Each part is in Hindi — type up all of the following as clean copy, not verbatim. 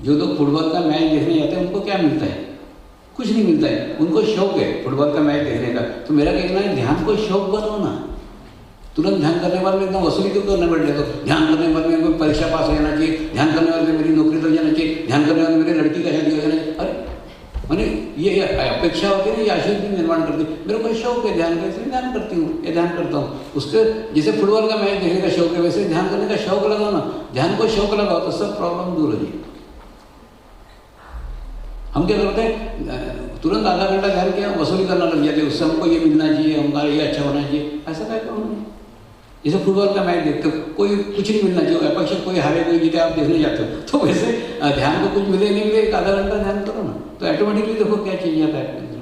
जो लोग फुटबॉल का मैच देखने जाते हैं उनको क्या मिलता है? कुछ नहीं मिलता है। उनको शौक है फुटबॉल का मैच देखने का। तो मेरा कहना है ध्यान को शौक बनाओ ना। तुरंत ध्यान करने वाले एकदम वसूली क्यों करने बैठे? तो ध्यान करने वाले मेरे को परीक्षा पास हो जाना चाहिए, ध्यान करने वाले मेरी नौकरी लग जाना चाहिए, ध्यान करने वाले मेरी लड़की का शादी हो जाना चाहिए। अरे मैंने ये अपेक्षा होती है ना, ये आशय भी निर्माण करती है। मेरे को शौक है ध्यान का, इसलिए ध्यान करती हूँ, ये ध्यान करता हूँ। उसके जैसे फुटबॉल का मैच देखने का शौक है, वैसे ध्यान करने का शौक लगाओ ना। ध्यान को शौक लगाओ तो सब प्रॉब्लम दूर हो जाएगी। हम क्या करते हैं, तुरंत आधा घंटा ध्यान किया, वसूली करना लग जाते हैं, उससे हमको ये मिलना चाहिए, हमारा ये अच्छा होना चाहिए। ऐसा क्या करो नहीं। जैसे फुटबॉल का मैच देखते हो, कोई कुछ नहीं मिलना चाहिए, अपेक्षा कोई हारे कोई जीते आप देखने जाते हो, तो वैसे ध्यान को कुछ मिले नहीं मिले, एक आधा घंटा ध्यान करो ना, तो ऑटोमेटिकली देखो क्या चीज जाता है अपने अंदर।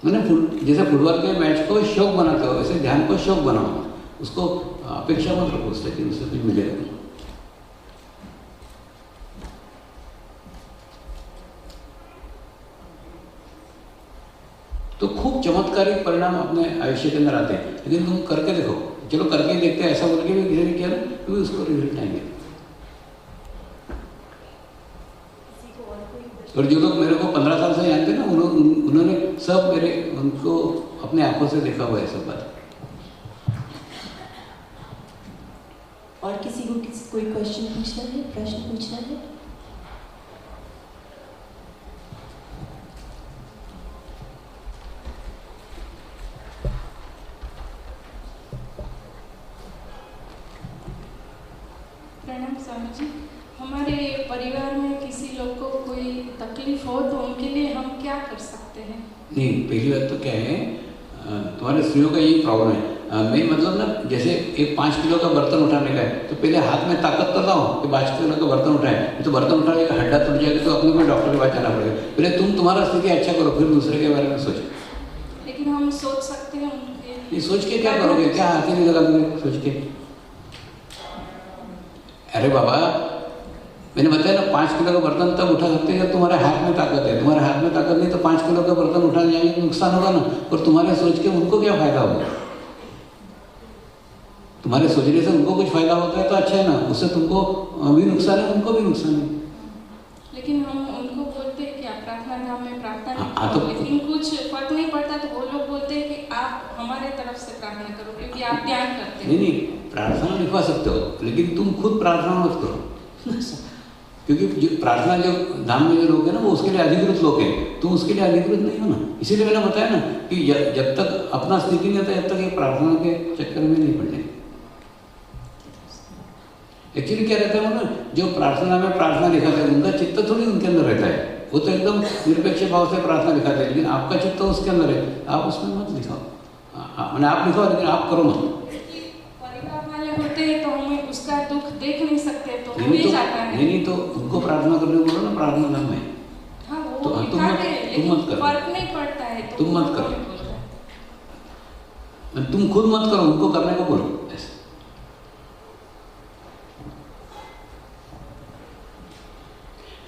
मैंने जैसे फुटबॉल के मैच को शौक बनाते हो, वैसे ध्यान को शौक बनाओ। उसको अपेक्षा मत रखो उससे कि उससे कुछ मिलेगा नहीं। तो खूब चमत्कारिक परिणाम अपने आयुष्य के अंदर आते हैं। लेकिन तुम करके देखो, चलो करके देखते हैं, ऐसा बोल के भी किसी ने किया ना, तो भी उसको रिजल्ट आएंगे। और जो लोग मेरे को 15 साल से जानते हैं ना, उन्होंने सब उनको अपने आंखों से देखा हुआ है सब बात। और किसी को कोई क्वेश्चन पूछना है, प्रश्न पूछना है? प्रणाम स्वामी जी। हमारे परिवार में किसी लोग को कोई तकलीफ हो तो उनके लिए हम क्या कर सकते हैं? नहीं, पहली बात तो क्या है, तुम्हारे स्त्रियों का यही प्रॉब्लम है। मैं मतलब ना, जैसे एक 5 किलो का बर्तन उठाने का है, तो पहले हाथ में ताकत तो लाओ कि 5 किलो का बर्तन उठाए। तो बर्तन उठाने का हड्डा टूट जाएगा तो अपने को डॉक्टर के पास जाना पड़ेगा। पहले तुम तुम्हारा स्थिति अच्छा करो, फिर दूसरे के बारे में सोचो। लेकिन हम सोच सकते हैं उनके, ये सोच के क्या करोगे? क्या हाथ ही नहीं लगा तुम्हें सोच के? अरे बाबा, मैंने बताया ना, 5 किलो का बर्तन तब उठा सकते हैं जब तुम्हारे हाथ में ताकत है। तुम्हारे हाथ में ताकत नहीं तो 5 किलो का बर्तन उठाने जाएंगे तो नुकसान होगा ना। और तुम्हारे सोच के उनको क्या फायदा होगा? तुम्हारे सोचने से उनको कुछ फायदा होता है तो अच्छा है ना, उससे तुमको भी नुकसान है, उनको भी नुकसान है। लेकिन हम उनको बोलते हैं कि आप प्रार्थना धाम में प्रार्थना हाँ, करो, लेकिन कुछ फर्क नहीं पड़ता। तो वो लोग बोलते हैं कि आप हमारे तरफ से प्रार्थना करो क्योंकि आप ध्यान करते हैं। नहीं, प्रार्थना लिखवा सकते हो, लेकिन तुम खुद प्रार्थना मत करो। क्योंकि जो प्रार्थना, जो धाम में जो लोग हैं ना, वो उसके लिए अधिकृत लोग हैं, तुम उसके लिए अधिकृत नहीं हो ना। इसीलिए मैंने बताया ना कि जब तक अपना स्थिति नहीं होता, जब तक ये प्रार्थना के चक्कर में नहीं पड़ने। एक्चुअली क्या रहता है ना, जो प्रार्थना में प्रार्थना लिखाते हैं उनका चित्त थोड़ी उनके अंदर रहता है, वो तो एकदम निरपेक्ष भाव से प्रार्थना लिखाते हैं। लेकिन आपका चित्त उसके अंदर है, आप उसमें मत लिखाओ। मैंने आप लिखो, लेकिन आप करो मत। परिवार वाले होते हैं तो हमें उसका दुख देख नहीं सकते, तो हो ही जाता है। नहीं तो उनको प्रार्थना करने बोलो ना, प्रार्थना धाम में। हाँ, वो तो तुम मत करो, फर्क नहीं पड़ता है तो तुम मत करो, तुम खुद मत करो, उनको करने को बोलो।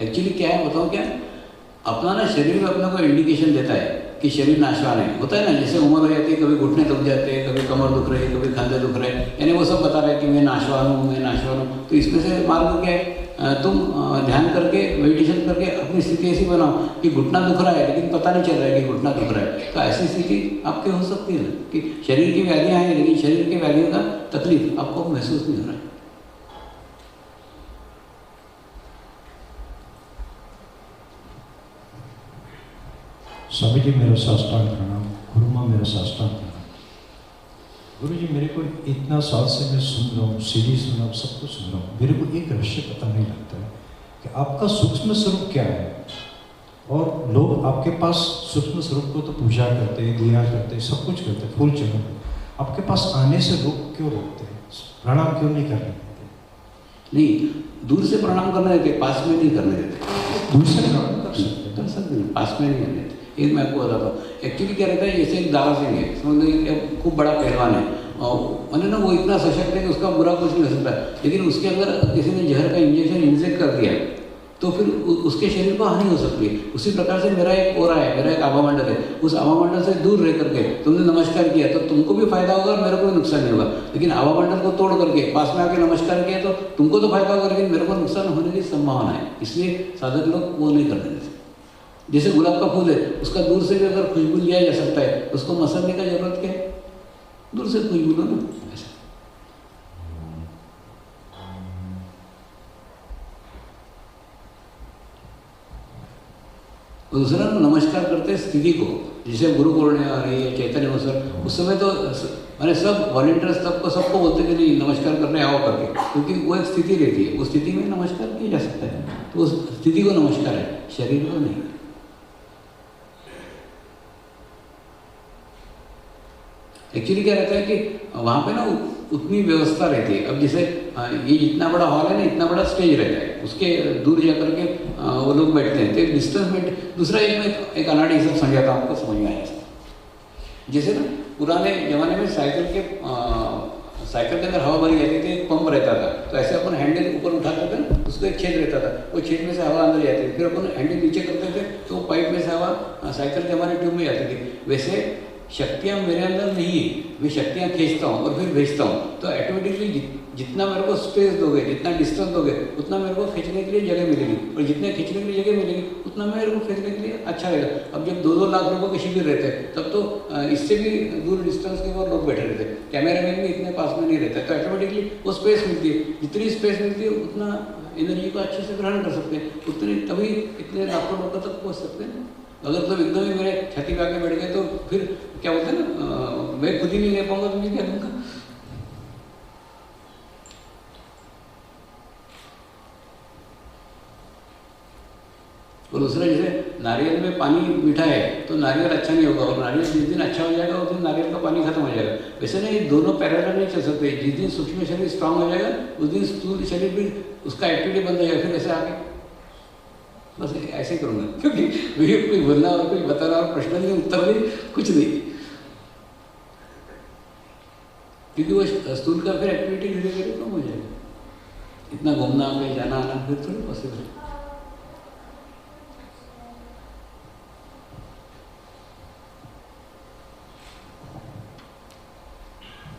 एक्चुअली क्या है बताओ, क्या अपना ना शरीर में अपने को इंडिकेशन देता है कि शरीर नाशवान है। होता है ना, जैसे उम्र हो जाती है, कभी घुटने दुख जाते हैं, कभी कमर दुख रहे, कभी कंधे दुख रहे, यानी वो सब बता रहे हैं कि मैं नाशवान हूँ, मैं नाशवान हूँ। तो इसमें से मार्ग क्या है, तुम ध्यान करके, मेडिटेशन करके अपनी स्थिति ऐसी बनाओ कि घुटना दुख रहा है लेकिन पता नहीं चल रहा है कि घुटना दुख रहा है। तो ऐसी स्थिति आपकी हो सकती है ना कि शरीर की व्याधियाँ हैं लेकिन शरीर की व्याधियों का तकलीफ आपको महसूस नहीं हो रहा है। स्वामी जी मेरा साष्टांग प्रणाम, गुरु माँ मेरा साष्टांग प्रणाम। गुरु जी, मेरे को इतना साल से मैं सुन रहा हूँ, सीढ़ी सुन रहा हूँ, सब कुछ सुन रहा हूँ, मेरे को एक रहस्य पता नहीं लगता है कि आपका सूक्ष्म स्वरूप क्या है। और लोग आपके पास सूक्ष्म स्वरूप को तो पूजा करते हैं, दिया करते हैं, सब कुछ करते हैं, फूल चढ़ाते हैं, आपके पास आने से लोग क्यों रोकते हैं, प्रणाम क्यों नहीं करने देते? नहीं, दूर से प्रणाम करने देते, पास में नहीं करने देते। दूर से प्रणाम कर सकते हैं, पास में नहीं करने देते। ये मैं आपको बताता हूँ। एक्चुअली क्या रहता है, जैसे एक दारा सिंह है, समझ लो खूब बड़ा पहलवान है, और मैंने ना वो इतना सशक्त है कि उसका बुरा कुछ नहीं हो सकता। लेकिन उसके अंदर किसी ने जहर का इंजेक्शन इंजेक्ट कर दिया तो फिर उसके शरीर को हानि हो सकती है। उसी प्रकार से मेरा एक ओरा है, मेरा एक आभामंडल है, उस आभामंडल से दूर रह करके तुमने नमस्कार किया तो तुमको भी फायदा होगा और मेरे को भी नुकसान नहीं होगा। लेकिन आभामंडल को तोड़ करके पास में आके नमस्कार किया तो तुमको तो फायदा होगा, लेकिन मेरे को नुकसान होने की संभावना है। इसलिए साधक लोग वो नहीं करने देते। जैसे गुलाब का फूल है, उसका दूर से भी अगर खुशबू लिया जा सकता है, उसको मसलने का जरूरत क्या है? दूर से खुशबू लो ना। ऐसा दूसरा नमस्कार करते हैं स्थिति को, जैसे गुरु पूर्णिमा आ रही है, चैतन्य अवसर, उस समय तो मैंने सब वॉलेंटियर्स सबको बोलते कि नहीं नमस्कार करने आओ करके, क्योंकि वो एक स्थिति रहती है, उस स्थिति में नमस्कार किया जा सकता है। तो उस स्थिति को नमस्कार है, शरीर को नहीं। एक्चुअली क्या रहता है कि वहाँ पे ना उतनी व्यवस्था रहती है। अब जैसे ये जितना बड़ा हॉल है ना, इतना बड़ा स्टेज रहता है, उसके दूर जा करके वो लोग बैठते हैं, तो एक डिस्टेंस में। दूसरा एक अनाड़ी सब समझाता हूँ, आपको समझ में आया। जैसे ना पुराने ज़माने में साइकिल के अंदर हवा भरी जाती थी, एक पंप रहता था, तो ऐसे अपन हैंडल ऊपर उठाते थे ना, उसको एक छेद रहता था, वो छेद में से हवा अंदर जाती थी, फिर अपन हैंडल नीचे करते थे तो वो पाइप में से हवा साइकिल के हमारे ट्यूब में जाती थी। वैसे शक्तियाँ मेरे अंदर नहीं है, मैं शक्तियाँ खींचता हूँ और फिर भेजता हूँ, तो ऑटोमेटिकली जितना मेरे को स्पेस दोगे, जितना डिस्टेंस दोगे, उतना मेरे को खींचने के लिए जगह मिलेगी, और जितने खींचने के लिए जगह मिलेगी उतना मेरे को खींचने के लिए अच्छा रहेगा। अब जब 2-2 लाख लोगों के शिविर रहते हैं, तब तो इससे भी दूर डिस्टेंस के ऊपर लोग बैठे रहते हैं, कैमरामैन भी इतने पास में नहीं रहता, तो ऑटोमेटिकली वो स्पेस मिलती है। जितनी स्पेस मिलती है उतना एनर्जी को अच्छे से ग्रहण कर सकते हैं, उतने तभी इतने लाखों लोगों तक पहुँच सकते हैं। अगर तो एकदम ही मेरे छाती पे आके बैठ गए तो फिर क्या बोलते हैं ना, मैं खुद ही नहीं ले पाऊंगा तो मैं क्या दूंगा। और दूसरा, जैसे नारियल में पानी मीठा है तो नारियल अच्छा नहीं होगा, और नारियल जिस दिन अच्छा हो जाएगा उस दिन नारियल का पानी खत्म हो जाएगा। वैसे ना ये दोनों पैरेलल नहीं चल सकते। जिस दिन सूक्ष्म शरीर स्ट्रांग हो जाएगा उस दिन स्थूल शरीर भी उसका एक्टिविटी बंद हो जाएगा, फिर ऐसे आगे बस ऐसे करूँगा, क्योंकि मुझे कोई बोलना और कोई बताना और प्रश्न नहीं, उत्तर नहीं, कुछ नहीं, क्योंकि वो स्थूल का फिर एक्टिविटी धीरे धीरे कम हो जाएगा। इतना घूमना कहीं जाना आना फिर थोड़ी पॉसिबल है।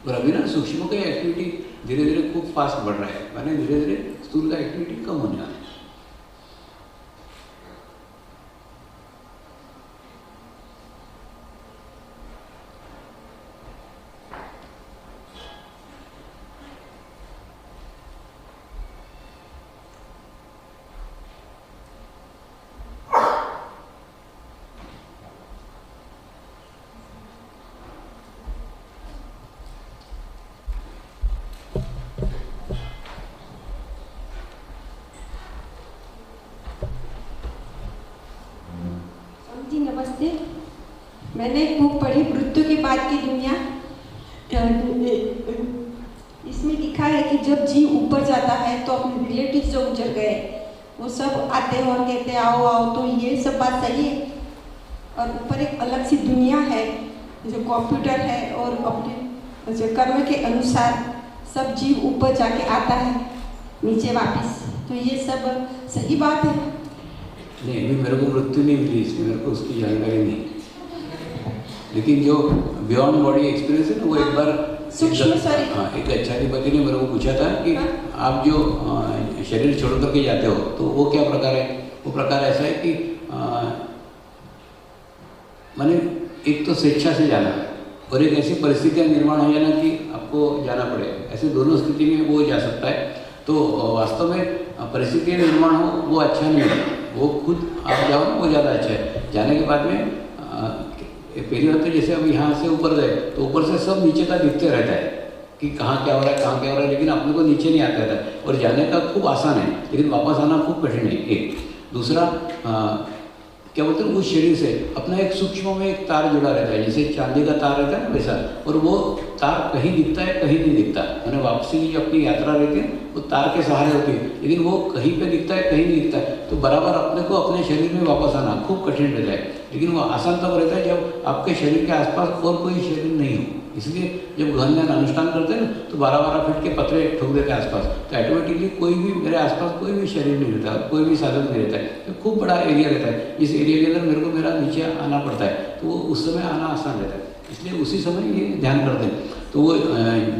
और अभी ना सूक्ष्म का एक्टिविटी धीरे धीरे खूब फास्ट बढ़ रहा है, माने धीरे धीरे स्थूल का एक्टिविटी कम होने वाला है। मैंने एक बुक पढ़ी, मृत्यु के बाद की दुनिया। इसमें लिखा है कि जब जीव ऊपर जाता है तो अपने रिलेटिव जो गुजर गए वो सब आते हैं और कहते हैं आओ आओ, तो ये सब बात सही है। और ऊपर एक अलग सी दुनिया है जो कंप्यूटर है, और अपने जो कर्म के अनुसार सब जीव ऊपर जाके आता है नीचे वापस, तो ये सब सही बात है? नहीं, अभी मेरे को मृत्यु नहीं मिली, इसमें मेरे को उसकी जानकारी नहीं। लेकिन जो बियॉन्ड बॉडी एक्सपीरियंस है ना, वो एक बार एक अच्छाधिपति ने मेरे को पूछा था कि आप जो शरीर छोड़ करके जाते हो तो वो क्या प्रकार है। वो प्रकार ऐसा है कि माने एक तो स्वेच्छा से जाना और एक ऐसी परिस्थितियाँ निर्माण हो जाना कि आपको जाना पड़े, ऐसे दोनों स्थिति में वो जा सकता है। तो वास्तव में परिस्थितियाँ निर्माण हो वो अच्छा नहीं है, वो खुद आप जाओ वो ज़्यादा अच्छा है। जाने के बाद में पहली बात तो जैसे अब यहाँ से ऊपर गए तो ऊपर से सब नीचे का दिखते रहता है कि कहाँ क्या हो रहा है, कहाँ क्या हो रहा है, लेकिन अपने को नीचे नहीं आता रहता। और जाने का खूब आसान है, लेकिन वापस आना खूब कठिन है। एक दूसरा क्या बोलते हैं, उस शरीर से अपना एक सूक्ष्म में एक तार जुड़ा रहता है, जैसे चांदी का तार रहता है ना वैसा, और वो तार कहीं दिखता है कहीं नहीं दिखता। मैंने वापसी की जो अपनी यात्रा रहती है वो तार के सहारे होती है, लेकिन वो कहीं पे दिखता है कहीं नहीं दिखता है। तो बराबर अपने को अपने शरीर में वापस आना खूब कठिन रहता है, लेकिन वो आसान तब रहता है जब आपके शरीर के आसपास और कोई शरीर नहीं हो। इसलिए जब गहन ध्यान अनुष्ठान करते हैं ना तो 12-12 फीट के पत्रे ठोक देते हैं आसपास, तो ऑटोमेटिकली कोई भी मेरे आसपास कोई भी शरीर नहीं रहता, कोई भी साधन नहीं रहता है। तो खूब बड़ा एरिया रहता है, इस एरिया के अंदर मेरे को मेरा नीचे आना पड़ता है, तो वो उस समय आना आसान रहता है। इसलिए उसी समय ये ध्यान करते हैं। तो वो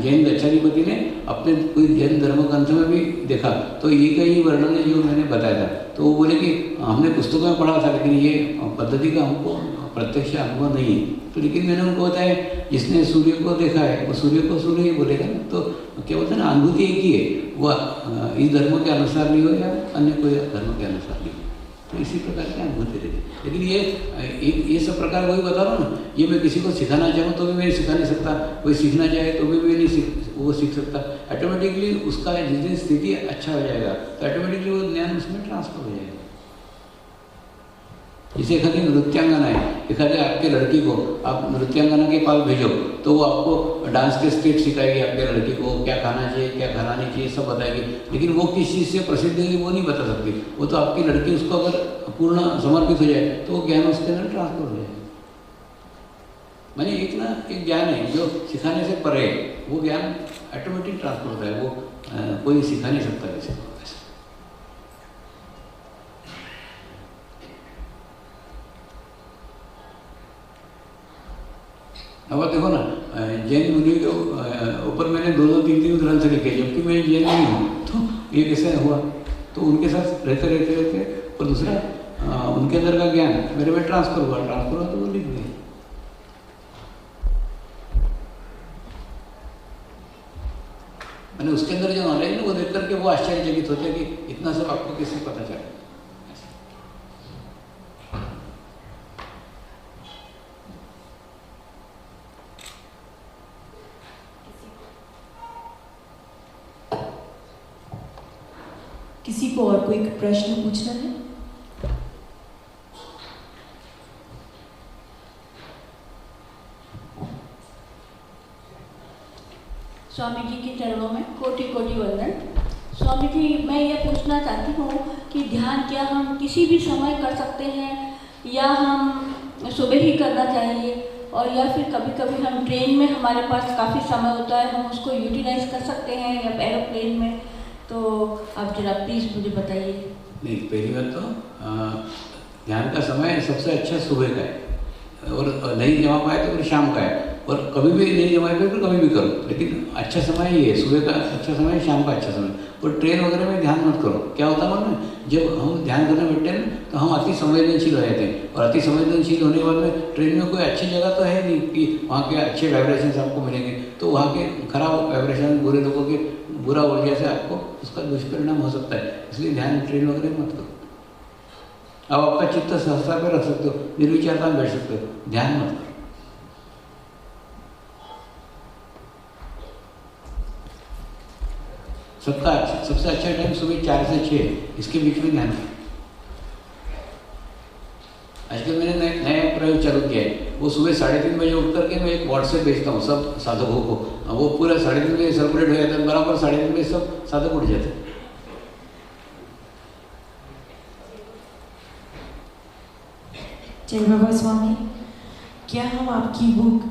जैन दक्षाधिपति ने अपने कोई जैन धर्म ग्रंथ में भी देखा, तो ये का ही वर्णन है जो मैंने बताया था। तो वो बोले कि हमने पुस्तकों में पढ़ा था, लेकिन ये पद्धति का हमको प्रत्यक्ष अनुभव नहीं है। तो लेकिन मैंने उनको बताया जिसने सूर्य को देखा है वो सूर्य को सूर्य ही बोलेगा ना। तो क्या बोलते हैं ना, अनुभूति एक ही है, वो इस धर्म के अनुसार नहीं हो या अन्य कोई धर्म के अनुसार नहीं हो। तो इसी प्रकार की अनुभूति रहती है। लेकिन ये सब प्रकार वही बता रहा हूँ ना, ये मैं किसी को सिखाना चाहूँ तो भी मैं सिखा नहीं सकता, कोई सीखना चाहे तो भी नहीं सीख सकता। ऑटोमेटिकली उसका जिस दिन स्थिति अच्छा हो जाएगा तो ऑटोमेटिकली वो ज्ञान उसमें ट्रांसफर हो जाएगा। जैसे एखादी नृत्यांगना है, एखादी आपके लड़की को आप नृत्यांगना के पास भेजो तो वो आपको डांस के स्टेप सिखाएगी, आपके लड़की को क्या खाना चाहिए क्या खाना नहीं चाहिए सब बताएगी। लेकिन वो किस चीज़ से प्रसिद्ध है वो नहीं बता सकती। वो तो आपकी लड़की उसको अगर पूर्ण समर्पित हो जाए तो वो ज्ञान उसके अंदर ट्रांसफर हो जाए। मैंने एक ज्ञान है जो सिखाने से परे, वो ज्ञान ऑटोमेटिक ट्रांसफर होता है, वो कोई सिखा नहीं सकता किसी को। अब देखो ना, जैन मुनि के ऊपर मैंने 2-3 ग्रंथ लिखे, जबकि मैं जैन नहीं हूँ, तो ये कैसे हुआ? तो उनके साथ रहते और दूसरा उनके अंदर का ज्ञान मेरे में ट्रांसफर हुआ तो वो लिख दिया। मैंने उसके अंदर जो नॉलेज है वो देख करके वो आश्चर्यचकित होते हैं कि इतना सब आपको कैसे पता चला। किसी को और कोई प्रश्न पूछना है? स्वामी जी के चरणों में कोटि कोटि वंदन। स्वामी जी, मैं ये पूछना चाहती हूँ कि ध्यान क्या हम किसी भी समय कर सकते हैं या हम सुबह ही करना चाहिए, और या फिर कभी कभी हम ट्रेन में हमारे पास काफ़ी समय होता है, हम उसको यूटिलाइज कर सकते हैं या एरोप्लेन में? तो आप जरा प्लीज़ मुझे बताइए। नहीं, पहली बात तो ध्यान का समय सबसे अच्छा सुबह का है, और नहीं जमा पाए तो फिर शाम का है, और कभी भी नहीं जमा पाए तो कभी भी करो, लेकिन अच्छा समय ही है, सुबह का अच्छा समय है, शाम का अच्छा समय। और ट्रेन वगैरह में ध्यान मत करो। क्या होता है मालूम है, जब हम ध्यान करने बैठते हैं तो हम अति संवेदनशील हो जाते हैं, और अति संवेदनशील होने के बाद में ट्रेन में कोई अच्छी जगह तो है नहीं कि वहाँ के अच्छे वाइब्रेशन आपको मिलेंगे, तो वहाँ के खराब वाइब्रेशन, बुरे लोगों के बुरा ऊर्जा से आपको उसका दुष्परिणाम हो सकता है। इसलिए ध्यान ट्रेन वगैरह मत करो। अब आपका चित्त सहजता पे रख सकते हो, निर्विचारता में बैठ सकते हो, ध्यान मत करो। सबसे अच्छा टाइम सुबह 4 से 6, इसके बीच में ध्यान करो। आजकल मैंने नया प्रयोग चालू किया है, वो सुबह 3:30 बजे उठ करके मैं एक व्हाट्सएप भेजता हूँ सब साधकों को, वो पूरा 3:30 बजे सर्कुलेट हो जाता है, बराबर 3:30 बजे सब साधक उठ जाते हैं। जय बाबा स्वामी, क्या हम आपकी बुक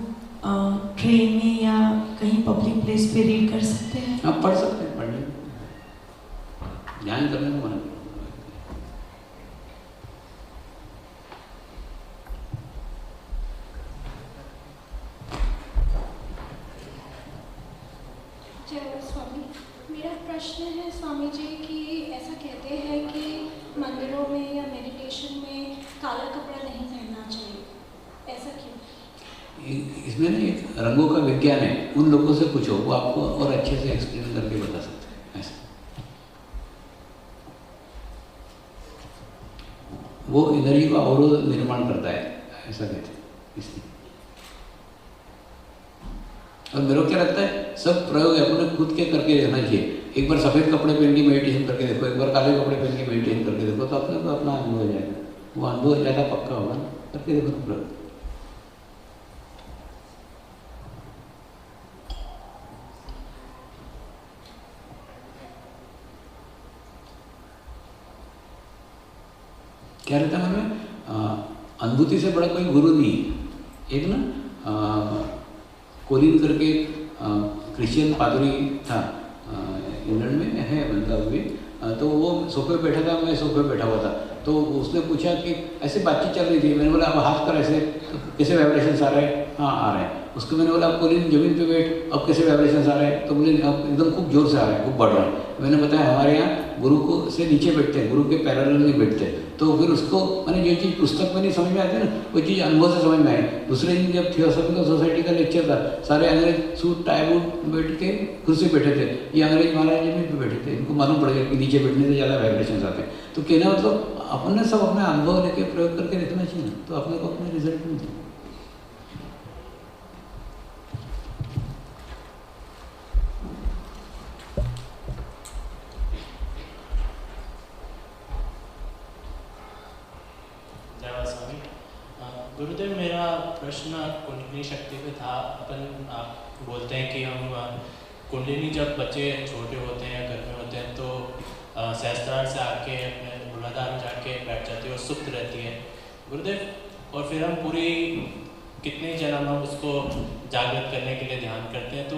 ट्रेन में या कहीं पब्लिक प्लेस पे रीड कर सकते हैं? आप पढ़ सकते हैं, पढ़ लें, ध्यान करने को मना। स्वामी, मेरा प्रश्न है स्वामी जी कि ऐसा कहते हैं कि मंदिरों में या मेडिटेशन में काला कपड़ा नहीं पहनना चाहिए, ऐसा क्यों? इसमें ना एक रंगों का विज्ञान है, उन लोगों से पूछो, वो आपको और अच्छे से एक्सप्लेन करके बता सकते हैं। ऐसा वो एनर्जी का अवरोध निर्माण करता है, ऐसा कहते हैं इसलिए। और मेरे को क्या लगता है, सब प्रयोग अपने खुद के करके देखना चाहिए। एक बार सफ़ेद कपड़े पहन के मेडिटेशन करके देखो, एक बार काले कपड़े पहन के मेडिटेशन करके देखो, तो अपने को अपना अनुभव हो जाएगा, वो अनुभव ज़्यादा पक्का होगा ना, करके देखो प्रयोग। क्या रहता है मन में? अनुभूति से बड़ा कोई गुरु नहीं है। एक ना कोलिन करके क्रिश्चियन पादरी था, इंग्लैंड में है बनता हुए, तो वो सोफे पे बैठा था, मैं सोफे पे बैठा हुआ था, तो उसने पूछा कि ऐसे बातचीत चल रही थी, मैंने बोला अब हाथ कर ऐसे, तो कैसे वाइब्रेशंस आ रहे हैं? हाँ आ रहे हैं। उसको मैंने बोला अब कोलिन जमीन पे बैठ, अब कैसे वाइब्रेशंस आ रहे हैं? तो बोले अब एकदम खूब जोर से आ रहे हैं, खूब बढ़ रहे हैं। मैंने बताया हमारे यहाँ गुरु को से नीचे बैठते हैं, गुरु के पैरेलल नहीं बैठते। तो फिर उसको मैंने जो चीज़ पुस्तक में नहीं समझ में आती ना, वो चीज़ अनुभव से समझ में आई। दूसरे दिन जब थियोसॉफिकल सोसाइटी का लेक्चर था, सारे अंग्रेज सूट टाई बूट बैठ के कुर्सी बैठे थे, ये अंग्रेज महाराज जमीन पे बैठे थे। इनको मालूम पड़ गया कि नीचे बैठने से ज़्यादा वाइब्रेशन आते हैं। तो कहना मतलब अपने सब अपने अनुभव लेके प्रयोग करके देखना चाहिए ना, तो अपने को अपने रिजल्ट मिलते हैं। गुरुदेव, मेरा प्रश्न कुंडलिनी शक्ति पे था। आप बोलते हैं कि हम कुंडलिनी जब बच्चे छोटे होते हैं, घर में होते हैं, तो सहस्त्रार से आके अपने मूलाधार में जाके बैठ जाती है और सुप्त रहती है गुरुदेव, और फिर हम पूरी कितने जन्म हम उसको जागृत करने के लिए ध्यान करते हैं, तो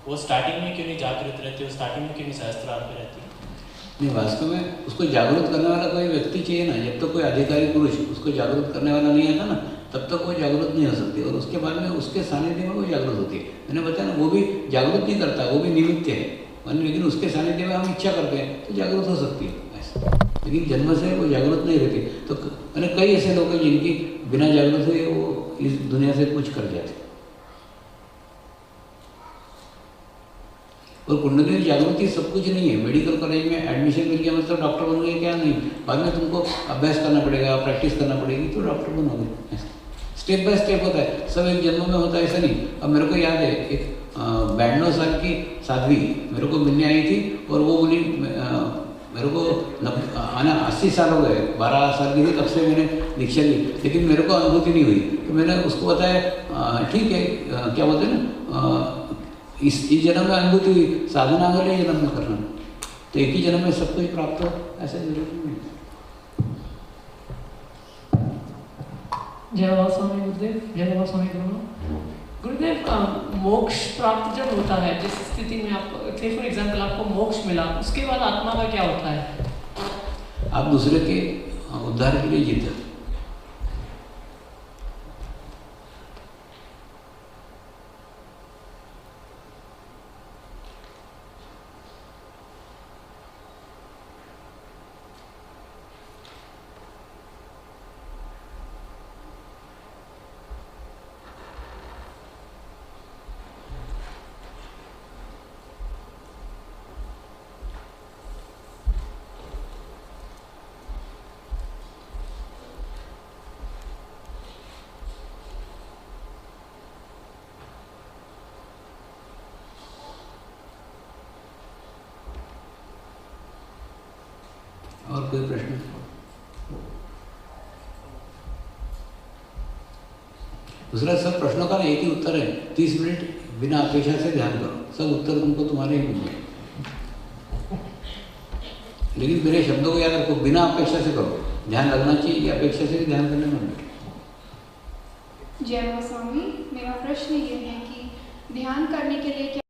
वो स्टार्टिंग में क्यों नहीं जागृत रहती है, स्टार्टिंग में क्यों नहीं सहस्त्रार पे रहती है? नहीं, वास्तव में उसको जागरूक करने वाला कोई व्यक्ति चाहिए ना। जब तक कोई अधिकारी पुरुष उसको जागरूक करने वाला नहीं आता ना, तब तक वो जागरूक नहीं हो सकती, और उसके बाद में उसके सानिध्य में वो जागरूक होती है। मैंने बताया ना, वो भी जागरूक नहीं करता, वो भी निमित्त है, लेकिन उसके सानिध्य में हम इच्छा करते हैं तो जागरूक हो सकती है ऐसा। लेकिन जन्म से वो जागरूक नहीं रहती। तो मैंने कई ऐसे लोग हैं जिनकी बिना जागरूक हुए वो इस दुनिया से कुछ कर जाते। और कुंडलिनी जागृति सब कुछ नहीं है। मेडिकल कॉलेज में एडमिशन मिल गया मतलब डॉक्टर बन गए क्या? नहीं, बाद में तुमको अभ्यास करना पड़ेगा, प्रैक्टिस करना पड़ेगी, तो डॉक्टर बनोगे। स्टेप बाय स्टेप होता है, सब एक जन्म में होता है ऐसा नहीं। अब मेरे को याद है एक 92 साल की साध्वी मेरे को मिलने आई थी, और वो बोली मेरे को 80 साल हो गए, 12 साल की थी तब से मैंने दीक्षा ली, लेकिन मेरे को अनुभूति नहीं हुई। तो मैंने उसको बताया ठीक है, क्या बोलते हैं ना, इस जन्म में अनुभूति हुई, साधना अगले जन्म में करना, तो एक ही जन्म में सब कुछ प्राप्त हो ऐसा जरूरी नहीं। जय बाबा स्वामी गुरुदेव, जय बाबा स्वामी गुरुदेव, मोक्ष प्राप्त जब होता है, जिस स्थिति में आपको फॉर एग्जाम्पल आपको मोक्ष मिला, उसके बाद आत्मा का क्या होता है? आप दूसरे के उद्धार के लिए जीते। और कोई प्रश्न? दूसरा, सब प्रश्नों का एक ही उत्तर है, 30 मिनट बिना अपेक्षा से ध्यान करो, सब उत्तर तुमको तुम्हारे ही मिलेंगे। लेकिन मेरे शब्दों को याद रखो, बिना अपेक्षा से करो, ध्यान लगना चाहिए, अपेक्षा से भी ध्यान करने में बैठो। जय बाबा स्वामी, मेरा प्रश्न ये है कि ध्यान करने के लिए क्या